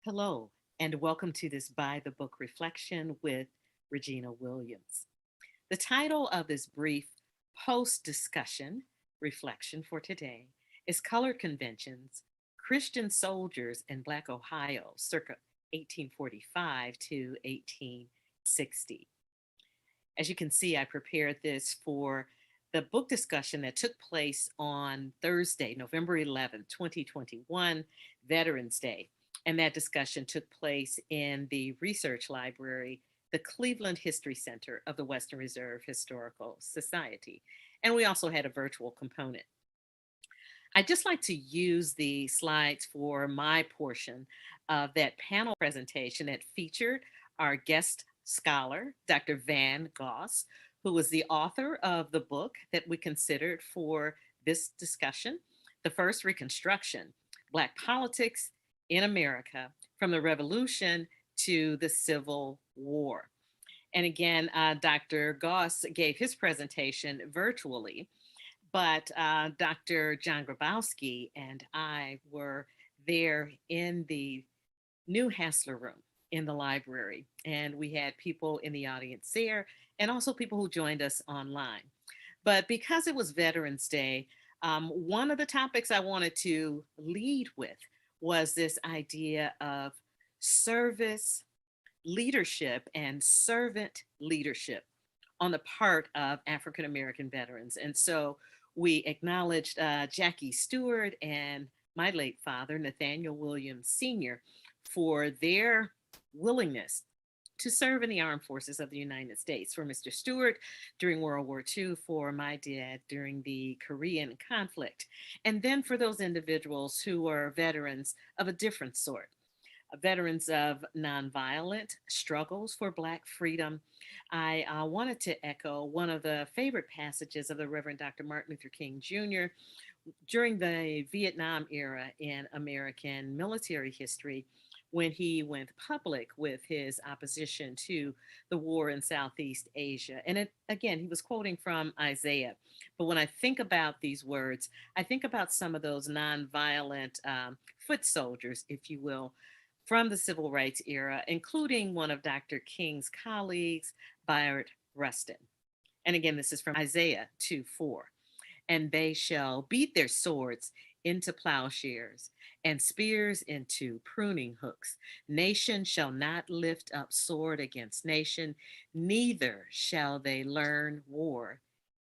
Hello, and welcome to this By the Book reflection with Regina Williams. The title of this brief post discussion reflection for today is Color Conventions Christian Soldiers in Black Ohio, circa 1845 to 1860. As you can see, I prepared this for the book discussion that took place on Thursday, November 11th, 2021, Veterans Day. And that discussion took place in the research library, the Cleveland History Center of the Western Reserve Historical Society. And we also had a virtual component. I'd just like to use the slides for my portion of that panel presentation that featured our guest scholar, Dr. Van Gosse, who was the author of the book that we considered for this discussion, The First Reconstruction, Black Politics in America from the Revolution to the Civil War. And again, Dr. Gosse gave his presentation virtually, but Dr. John Grabowski and I were there in the new Hassler room in the library. And we had people in the audience there and also people who joined us online. But because it was Veterans Day, one of the topics I wanted to lead with was this idea of service leadership and servant leadership on the part of African American veterans. And so we acknowledged Jackie Stewart and my late father, Nathaniel Williams Sr., for their willingness to serve in the armed forces of the United States. For Mr. Stewart during World War II, for my dad during the Korean conflict, and then for those individuals who are veterans of a different sort, veterans of nonviolent struggles for Black freedom. I wanted to echo one of the favorite passages of the Reverend Dr. Martin Luther King Jr. during the Vietnam era in American military history, when he went public with his opposition to the war in Southeast Asia. And again, he was quoting from Isaiah. But when I think about these words, I think about some of those nonviolent foot soldiers, if you will, from the civil rights era, including one of Dr. King's colleagues, Bayard Rustin. And again, this is from Isaiah 2:4. And they shall beat their swords into plowshares and spears into pruning hooks. Nation shall not lift up sword against nation, neither shall they learn war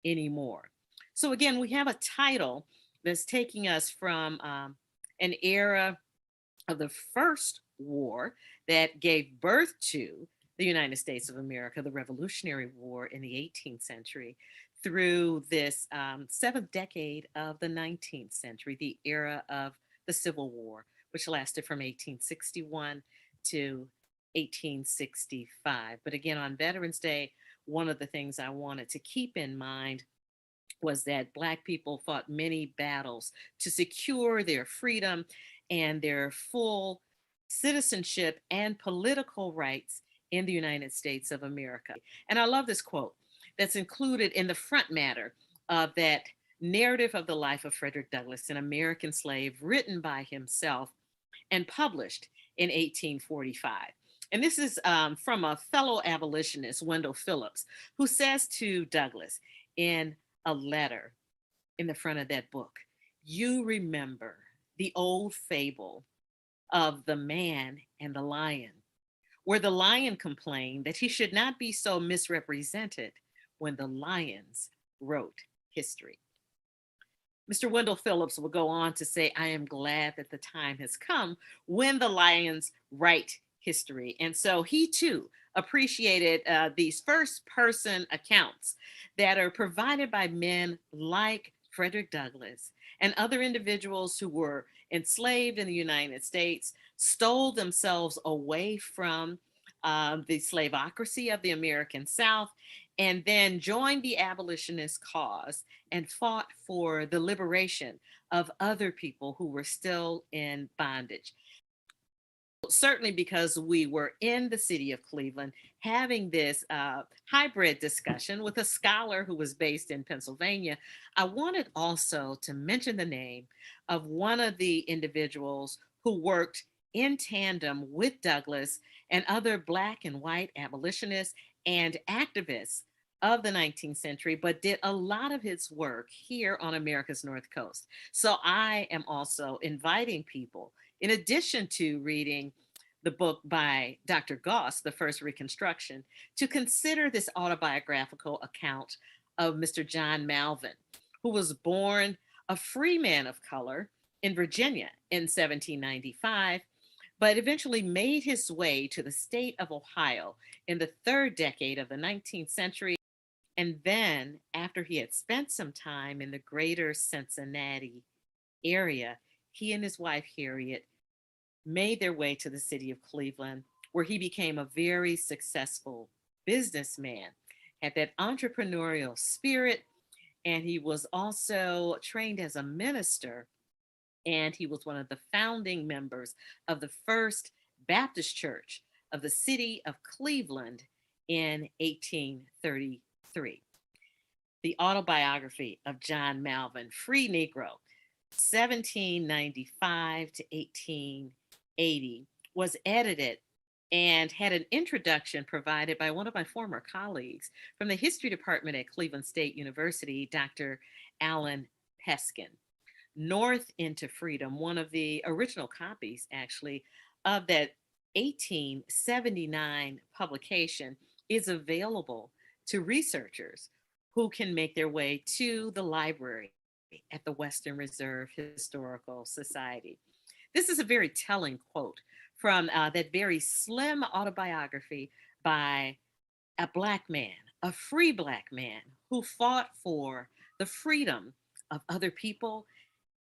anymore. So again, we have a title that's taking us from an era of the first war that gave birth to the United States of America, the Revolutionary War in the 18th century, through this seventh decade of the 19th century, the era of the Civil War, which lasted from 1861 to 1865. But again, on Veterans Day, one of the things I wanted to keep in mind was that Black people fought many battles to secure their freedom and their full citizenship and political rights in the United States of America. And I love this quote that's included in the front matter of that narrative of the life of Frederick Douglass, an American slave, written by himself and published in 1845. And this is from a fellow abolitionist, Wendell Phillips, who says to Douglass in a letter in the front of that book, "You remember the old fable of the man and the lion, where the lion complained that he should not be so misrepresented when the lions wrote history." Mr. Wendell Phillips will go on to say, "I am glad that the time has come when the lions write history." And so he too appreciated these first person accounts that are provided by men like Frederick Douglass and other individuals who were enslaved in the United States, stole themselves away from the slaveocracy of the American South, and then joined the abolitionist cause and fought for the liberation of other people who were still in bondage. Certainly because we were in the city of Cleveland having this hybrid discussion with a scholar who was based in Pennsylvania, I wanted also to mention the name of one of the individuals who worked in tandem with Douglass and other Black and white abolitionists and activists of the 19th century, but did a lot of his work here on America's North Coast. So I am also inviting people, in addition to reading the book by Dr. Gosse, The First Reconstruction, to consider this autobiographical account of Mr. John Malvin, who was born a free man of color in Virginia in 1795, but eventually made his way to the state of Ohio in the third decade of the 19th century. And then, after he had spent some time in the greater Cincinnati area, he and his wife, Harriet, made their way to the city of Cleveland, where he became a very successful businessman, had that entrepreneurial spirit, and he was also trained as a minister. And he was one of the founding members of the First Baptist Church of the city of Cleveland in 1833. The autobiography of John Malvin, Free Negro, 1795 to 1880, was edited and had an introduction provided by one of my former colleagues from the history department at Cleveland State University, Dr. Alan Peskin. North into Freedom, one of the original copies, actually, of that 1879 publication, is available to researchers who can make their way to the library at the Western Reserve Historical Society. This is a very telling quote from that very slim autobiography by a Black man, a free Black man who fought for the freedom of other people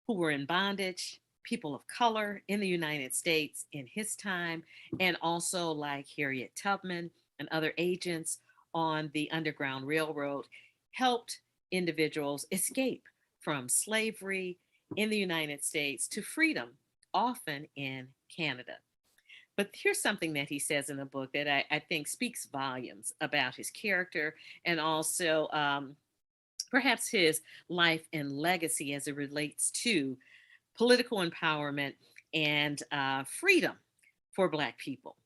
who were in bondage, people of color in the United States in his time, and also like Harriet Tubman and other agents on the Underground Railroad, helped individuals escape from slavery in the United States to freedom, often in Canada. But here's something that he says in the book that I think speaks volumes about his character and also perhaps his life and legacy as it relates to political empowerment and freedom for Black people.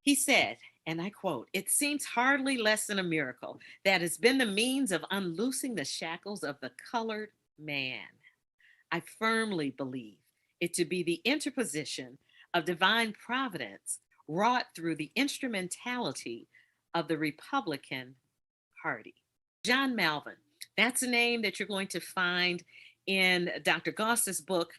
He said, and I quote, "It seems hardly less than a miracle that has been the means of unloosing the shackles of the colored man. I firmly believe it to be the interposition of divine providence wrought through the instrumentality of the Republican Party." John Malvin, that's a name that you're going to find in Dr. Gosse's book.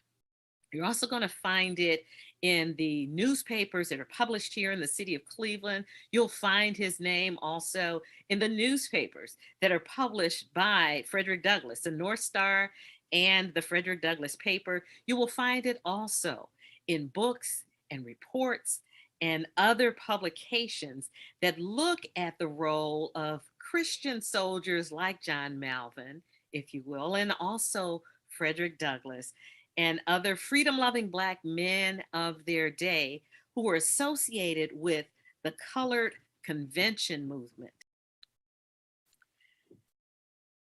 You're also going to find it in the newspapers that are published here in the city of Cleveland. You'll find his name also in the newspapers that are published by Frederick Douglass, the North Star and the Frederick Douglass paper. You will find it also in books and reports and other publications that look at the role of Christian soldiers like John Malvin, if you will, and also Frederick Douglass and other freedom loving Black men of their day who were associated with the colored convention movement.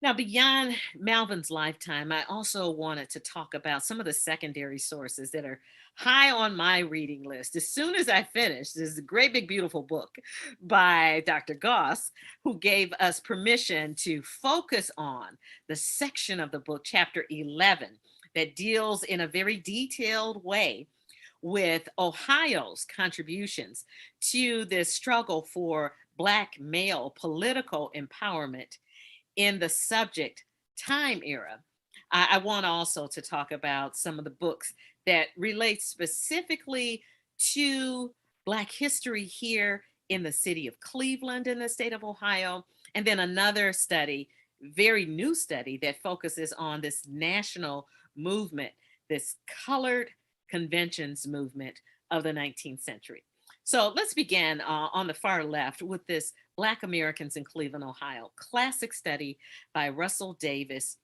Now, beyond Malvin's lifetime, I also wanted to talk about some of the secondary sources that are high on my reading list. As soon as I finished, this is a great, big, beautiful book by Dr. Gosse, who gave us permission to focus on the section of the book, chapter 11, that deals in a very detailed way with Ohio's contributions to this struggle for Black male political empowerment in the subject time era. I want also to talk about some of the books that relate specifically to Black history here in the city of Cleveland in the state of Ohio, and then another study, very new study, that focuses on this national movement, this colored conventions movement of the 19th century. So let's begin on the far left with this Black Americans in Cleveland, Ohio, classic study by Russell Davis,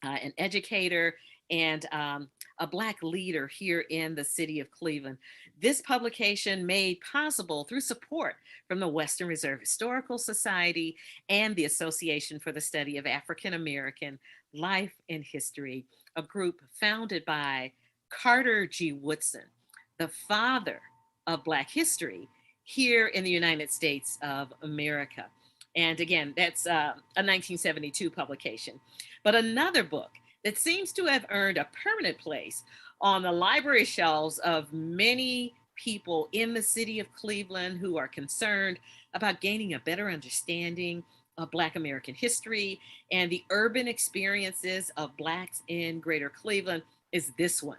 an educator and a Black leader here in the city of Cleveland. This publication made possible through support from the Western Reserve Historical Society and the Association for the Study of African American Life and History, a group founded by Carter G. Woodson, the father of Black history here in the United States of America. And again, that's a 1972 publication. But another book that seems to have earned a permanent place on the library shelves of many people in the city of Cleveland who are concerned about gaining a better understanding of Black American history and the urban experiences of Blacks in Greater Cleveland is this one.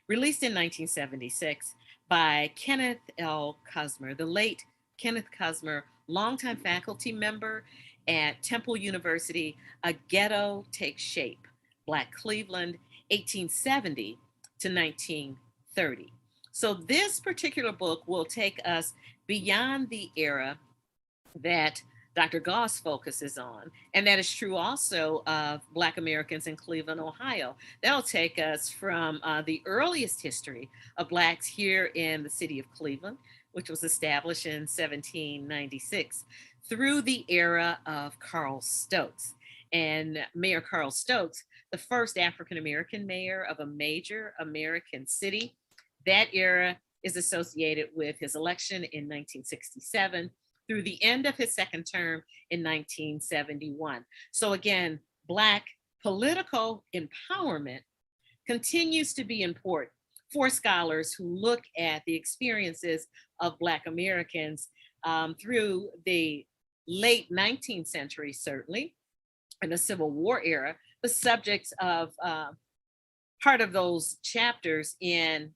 Released in 1976 by Kenneth L. Kusmer, the late Kenneth Kusmer, longtime faculty member at Temple University, A Ghetto Takes Shape, Black Cleveland, 1870 to 1930. So this particular book will take us beyond the era that Dr. Gosse focuses on, and that is true also of Black Americans in Cleveland, Ohio. That'll take us from the earliest history of Blacks here in the city of Cleveland, which was established in 1796, through the era of Carl Stokes. And Mayor Carl Stokes, the first African American mayor of a major American city. That era is associated with his election in 1967 through the end of his second term in 1971. So again, Black political empowerment continues to be important for scholars who look at the experiences of Black Americans through the late 19th century, certainly, and the Civil War era, the subjects of part of those chapters in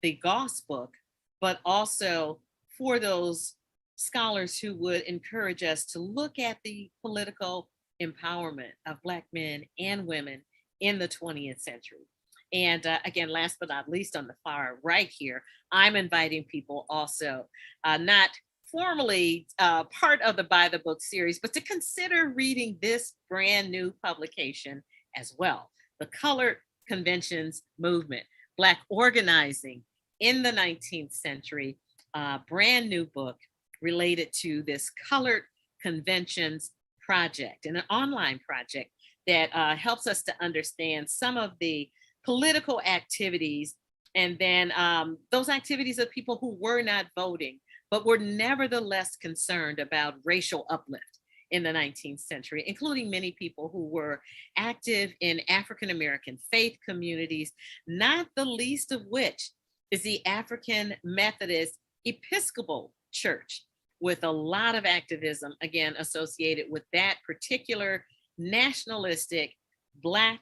the Gosse book, but also for those scholars who would encourage us to look at the political empowerment of Black men and women in the 20th century. And again, last but not least, on the far right here, I'm inviting people also, not formally part of the By the Book series, but to consider reading this brand new publication as well, The Colored Conventions Movement, Black Organizing in the 19th Century, brand new book related to this Colored Conventions project, and an online project that helps us to understand some of the political activities, and then those activities of people who were not voting, but were nevertheless concerned about racial uplift in the 19th century, including many people who were active in African American faith communities, not the least of which is the African Methodist Episcopal Church, with a lot of activism, again, associated with that particular nationalistic Black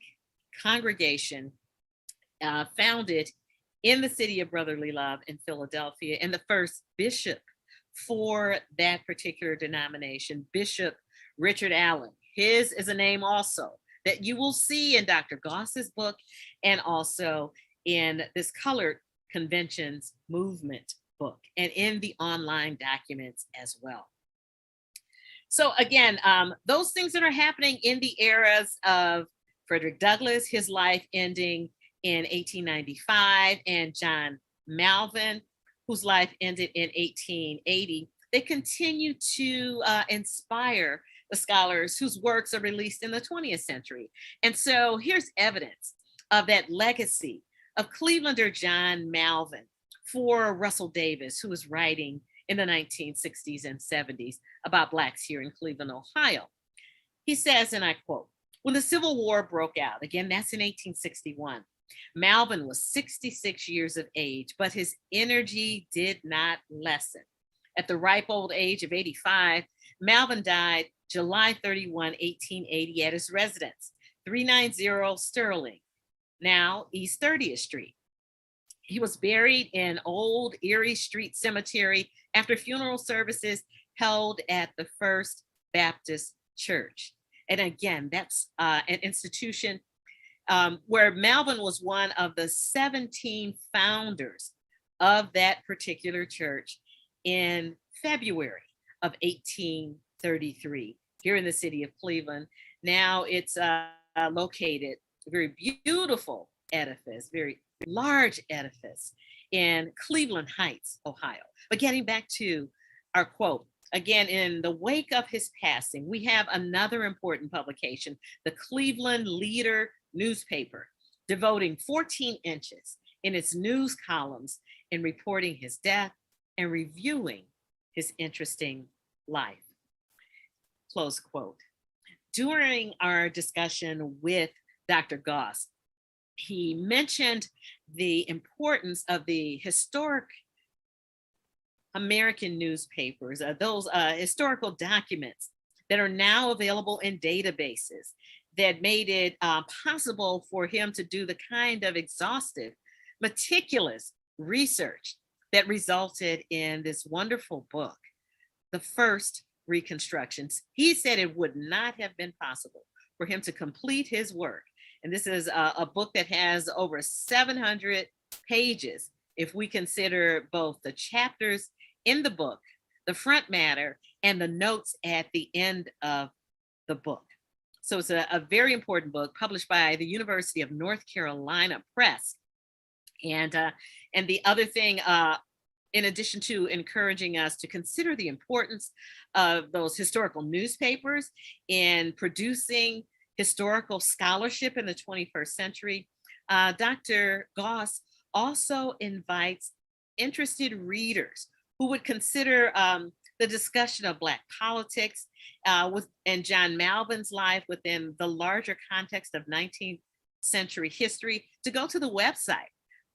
congregation founded in the city of brotherly love in Philadelphia. And the first bishop for that particular denomination, Bishop Richard Allen. His is a name also that you will see in Dr. Gosse's book and also in this Colored Conventions Movement book and in the online documents as well. So again, those things that are happening in the eras of Frederick Douglass, his life ending in 1895, and John Malvin, whose life ended in 1880, they continue to inspire the scholars whose works are released in the 20th century. And so here's evidence of that legacy of Clevelander John Malvin for Russell Davis, who was writing in the 1960s and 70s about Blacks here in Cleveland, Ohio. He says, and I quote, "When the Civil War broke out," again, that's in 1861, "Malvin was 66 years of age, but his energy did not lessen. At the ripe old age of 85, Malvin died July 31, 1880 at his residence, 390 Sterling, now East 30th Street. He was buried in Old Erie Street Cemetery after funeral services held at the First Baptist Church." And again, that's an institution where Malvin was one of the 17 founders of that particular church in February of 1833 here in the city of Cleveland. Now it's located, a very beautiful edifice, very large edifice in Cleveland Heights, Ohio. But getting back to our quote, again, in the wake of his passing, we have another important publication, the Cleveland Leader newspaper, devoting 14 inches in its news columns in reporting his death and reviewing his interesting life. Close quote. During our discussion with Dr. Gosse, he mentioned the importance of the historic American newspapers, those historical documents that are now available in databases that made it possible for him to do the kind of exhaustive, meticulous research that resulted in this wonderful book, The First Reconstruction. He said it would not have been possible for him to complete his work. And this is a book that has over 700 pages if we consider both the chapters in the book, the front matter, and the notes at the end of the book. So it's a very important book published by the University of North Carolina Press. And the other thing, in addition to encouraging us to consider the importance of those historical newspapers in producing historical scholarship in the 21st century, Dr. Gosse also invites interested readers who would consider the discussion of Black politics and John Malvin's life within the larger context of 19th century history to go to the website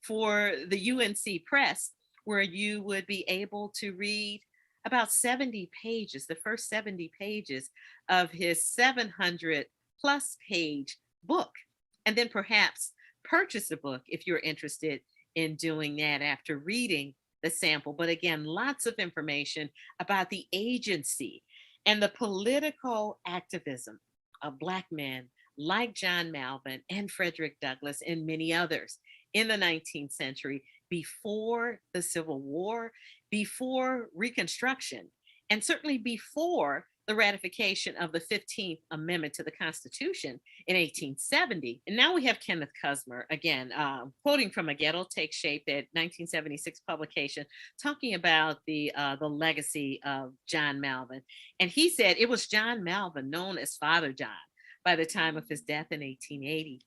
for the UNC Press, where you would be able to read about 70 pages, the first 70 pages of his 700 plus page book, and then perhaps purchase the book if you're interested in doing that after reading the sample. But again, lots of information about the agency and the political activism of Black men like John Malvin and Frederick Douglass and many others in the 19th century, before the Civil War, before Reconstruction, and certainly before the ratification of the 15th Amendment to the Constitution in 1870. And now we have Kenneth Kusmer, again, quoting from a Ghetto Take Shape, that 1976 publication, talking about the legacy of John Malvin. And he said it was John Malvin, known as Father John, by the time of his death in 1880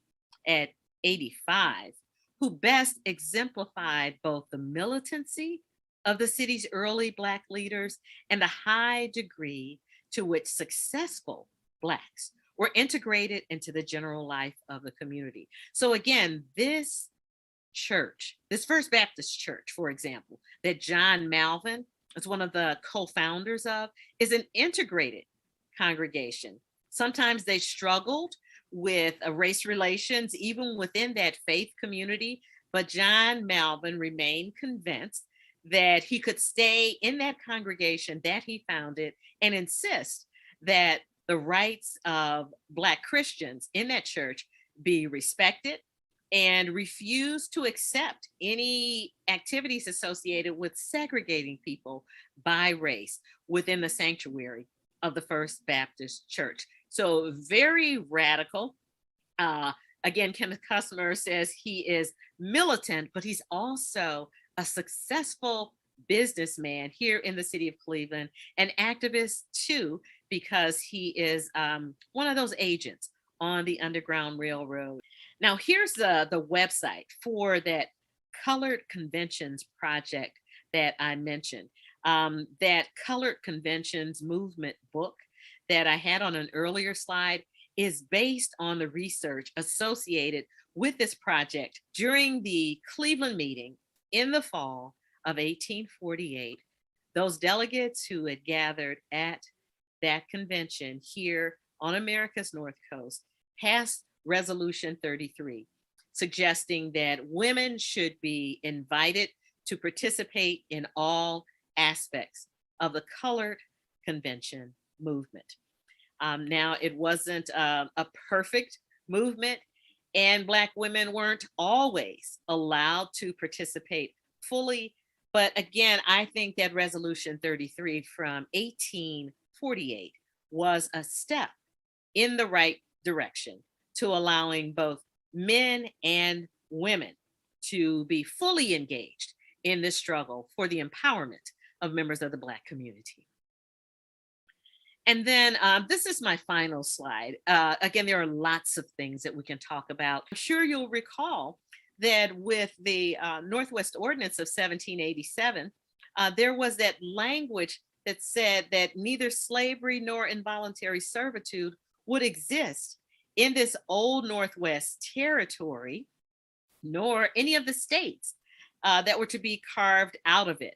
at 85, who best exemplified both the militancy of the city's early Black leaders and the high degree to which successful Blacks were integrated into the general life of the community. So again, this church, this First Baptist Church, for example, that John Malvin is one of the co-founders of, is an integrated congregation. Sometimes they struggled with race relations, even within that faith community, but John Malvin remained convinced that he could stay in that congregation that he founded and insist that the rights of Black Christians in that church be respected, and refuse to accept any activities associated with segregating people by race within the sanctuary of the First Baptist Church. So very radical. Again, Kenneth Kusmer says he is militant, but he's also a successful businessman here in the city of Cleveland, an activist too, because he is one of those agents on the Underground Railroad. Now, here's the website for that Colored Conventions project that I mentioned. That Colored Conventions movement book that I had on an earlier slide is based on the research associated with this project during the Cleveland meeting in the fall of 1848. Those delegates who had gathered at that convention here on America's North Coast passed Resolution 33, suggesting that women should be invited to participate in all aspects of the Colored Convention movement. Now, it wasn't a perfect movement, and Black women weren't always allowed to participate fully. But again, I think that Resolution 33 from 1848 was a step in the right direction to allowing both men and women to be fully engaged in this struggle for the empowerment of members of the Black community. And then this is my final slide. Again, there are lots of things that we can talk about. I'm sure you'll recall that with the Northwest Ordinance of 1787, there was that language that said that neither slavery nor involuntary servitude would exist in this old Northwest territory, nor any of the states that were to be carved out of it.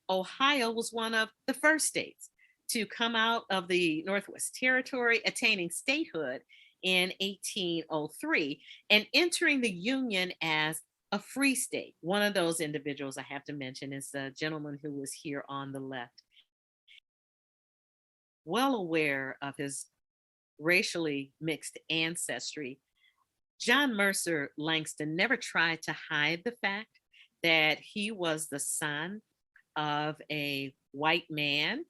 Ohio was one of the first states to come out of the Northwest Territory, attaining statehood in 1803 and entering the Union as a free state. One of those individuals I have to mention is the gentleman who was here on the left, well aware of his racially mixed ancestry. John Mercer Langston never tried to hide the fact that he was the son of a white man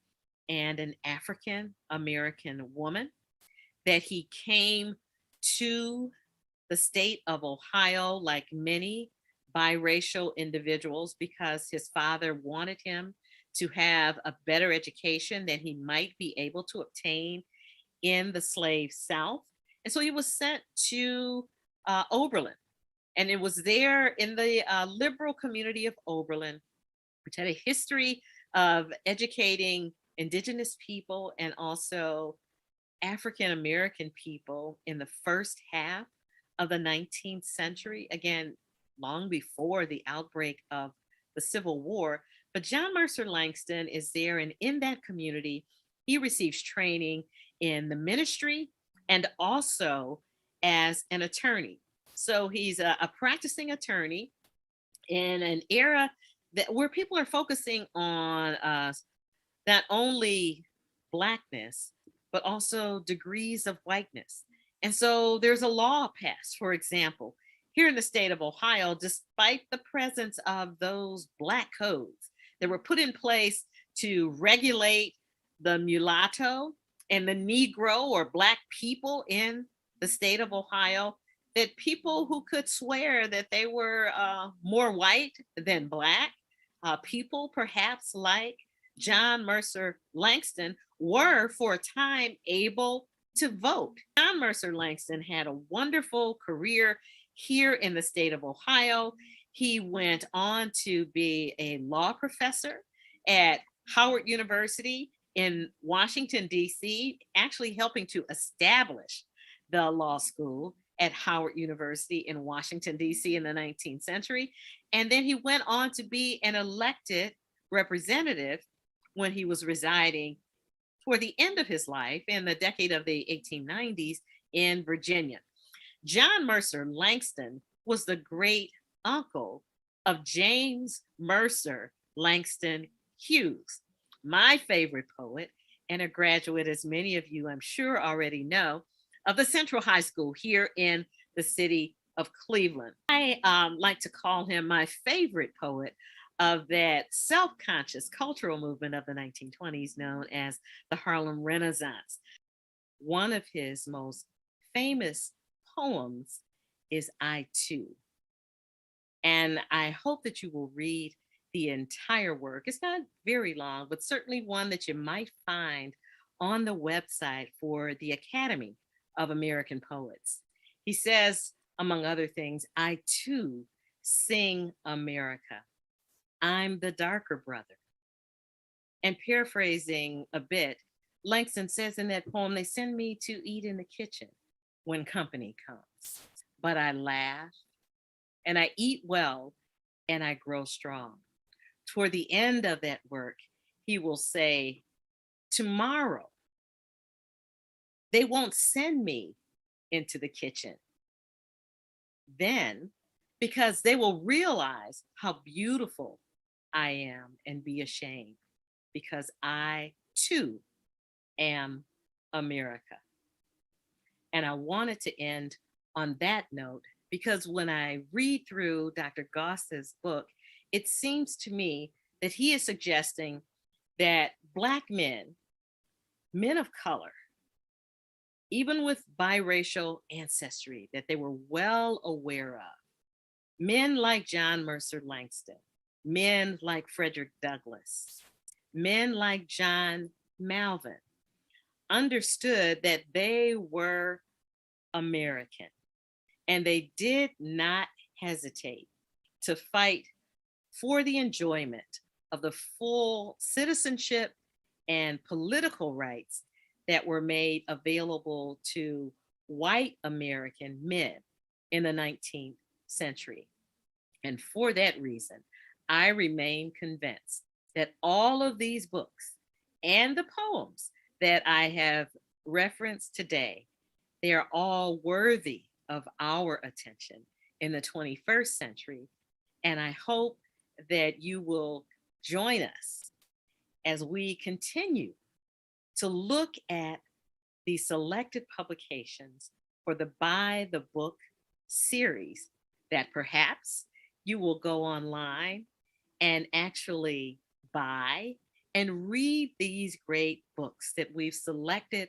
and an African American woman, that he came to the state of Ohio like many biracial individuals because his father wanted him to have a better education than he might be able to obtain in the slave South. And so he was sent to Oberlin. And it was there in the liberal community of Oberlin, which had a history of educating Indigenous people and also African American people in the first half of the 19th century, again, long before the outbreak of the Civil War. But John Mercer Langston is there, and in that community, he receives training in the ministry and also as an attorney. So he's a practicing attorney in an era that where people are focusing on not only blackness, but also degrees of whiteness. And so there's a law passed, for example, here in the state of Ohio, despite the presence of those black codes that were put in place to regulate the mulatto and the Negro or black people in the state of Ohio, that people who could swear that they were more white than black, people perhaps like John Mercer Langston, were for a time able to vote. John Mercer Langston had a wonderful career here in the state of Ohio. He went on to be a law professor at Howard University in Washington, D.C., actually helping to establish the law school at Howard University in Washington, D.C. in the 19th century. And then he went on to be an elected representative when he was residing toward the end of his life in the decade of the 1890s in Virginia. John Mercer Langston was the great uncle of James Mercer Langston Hughes, my favorite poet and a graduate, as many of you I'm sure already know, of the Central High School here in the city of Cleveland. I like to call him my favorite poet of that self-conscious cultural movement of the 1920s known as the Harlem Renaissance. One of his most famous poems is I Too. And I hope that you will read the entire work. It's not very long, but certainly one that you might find on the website for the Academy of American Poets. He says, among other things, I too sing America. I'm the darker brother. And paraphrasing a bit, Langston says in that poem, they send me to eat in the kitchen when company comes. But I laugh and I eat well and I grow strong. Toward the end of that work, he will say, tomorrow, they won't send me into the kitchen then because they will realize how beautiful I am and be ashamed because I too am America. And I wanted to end on that note because when I read through Dr. Gosse's book, it seems to me that he is suggesting that Black men, men of color, even with biracial ancestry that they were well aware of, men like John Mercer Langston, men like Frederick Douglass, men like John Malvin, understood that they were American and they did not hesitate to fight for the enjoyment of the full citizenship and political rights that were made available to white American men in the 19th century. And for that reason, I remain convinced that all of these books and the poems that I have referenced today, they are all worthy of our attention in the 21st century. And I hope that you will join us as we continue to look at the selected publications for the By the Book series that perhaps you will go online and actually buy and read these great books that we've selected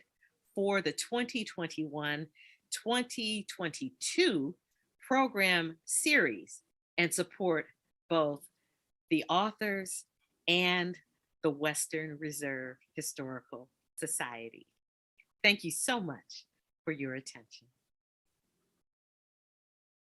for the 2021-2022 program series and support both the authors and the Western Reserve Historical Society. Thank you so much for your attention.